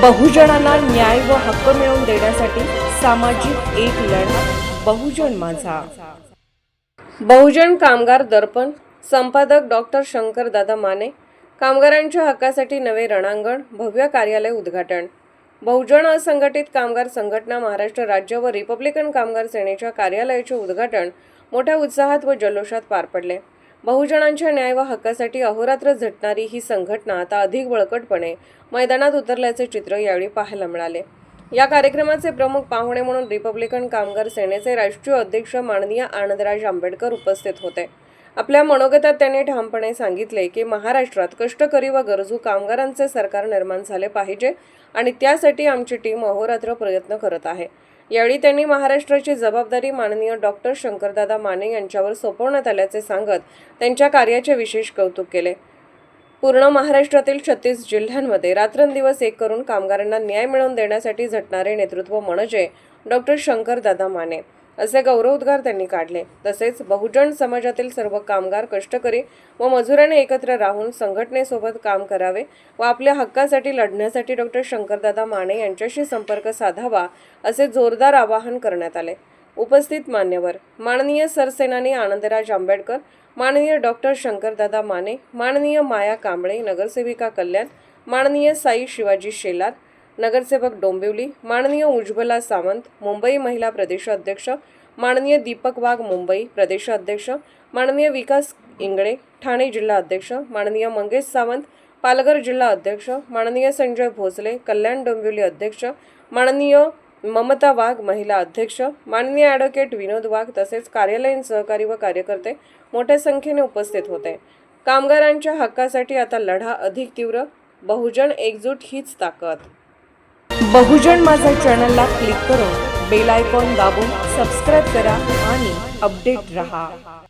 बहुजनांना न्याय व हक्क मिळवून देण्यासाठी सामाजिक एक लढा बहुजन माझा। बहुजन कामगार दर्पण संपादक डॉक्टर शंकरदादा माने। कामगारांच्या हक्कासाठी नवे रणांगण, भव्य कार्यालय उद्घाटन। बहुजन असंघटित कामगार संघटना महाराष्ट्र राज्य व रिपब्लिकन कामगार सेनेच्या कार्यालयाचे उद्घाटन मोठ्या उत्साहात व जल्लोषात पार पडले। बहुजनांच्या न्याय व हक्कासाठी अहोरात्र झटणारी ही संघटना आता अधिक बळकटपणे मैदानात उतरल्याचे चित्र यावेळी पाहायला मिळाले। या कार्यक्रमाचे प्रमुख पाहुणे म्हणून रिपब्लिकन कामगार सेनेचे राष्ट्रीय अध्यक्ष माननीय आनंदराज आंबेडकर उपस्थित होते। आपल्या मनोगतात त्यांनी ठामपणे सांगितले की महाराष्ट्रात कष्टकरी व गरजू कामगारांचे सरकार निर्माण झाले पाहिजे आणि त्यासाठी आमची टीम अहोरात्र प्रयत्न करत आहे। यावेळी त्यांनी महाराष्ट्राची जबाबदारी माननीय डॉक्टर शंकरदादा माने यांच्यावर सोपवण्यात आल्याचे सांगत त्यांच्या कार्याचे विशेष कौतुक केले। पूर्ण महाराष्ट्रातील 36 जिल्ह्यांमध्ये रात्रंदिवस एक करून कामगारांना न्याय मिळवून देण्यासाठी झटणारे नेतृत्व म्हणजे डॉक्टर शंकरदादा माने असे गौरवोद्गार त्यांनी काढले। तसेच बहुजन समाजातील सर्व कामगार, कष्टकरी व मजुरांनी एकत्र राहून संघटनेसोबत काम करावे व आपल्या हक्कासाठी लढण्यासाठी डॉक्टर शंकरदादा माने यांच्याशी संपर्क साधावा असे जोरदार आवाहन करण्यात आले। उपस्थित मान्यवर माननीय सरसेनानी आनंदराज आंबेडकर, माननीय डॉक्टर शंकरदादा माने, माननीय माया कांबळे नगरसेविका कल्याण, माननीय साई शिवाजी शेलार नगरसेवक डोंबिवली, माननीय उज्ज्वला सावंत मुंबई महिला प्रदेश अध्यक्ष, माननीय दीपक वाघ मुंबई प्रदेश अध्यक्ष, माननीय विकास इंगळे ठाणे जिल्हा अध्यक्ष, माननीय मंगेश सावंत पालघर जिल्हा अध्यक्ष, माननीय संजय भोसले कल्याण डोंबिवली अध्यक्ष, माननीय ममता वाघ महिला अध्यक्ष, माननीय ॲडव्होकेट विनोद वाघ तसेच कार्यालयीन सहकारी व कार्यकर्ते मोठ्या संख्येने उपस्थित होते। कामगारांच्या हक्कासाठी आता लढा अधिक तीव्र, बहुजन एकजूट हीच ताकद। बहुजन माझा चॅनलला क्लिक करून बेल आयकॉन दाबून सबस्क्राइब करा आणि अपडेट रहा।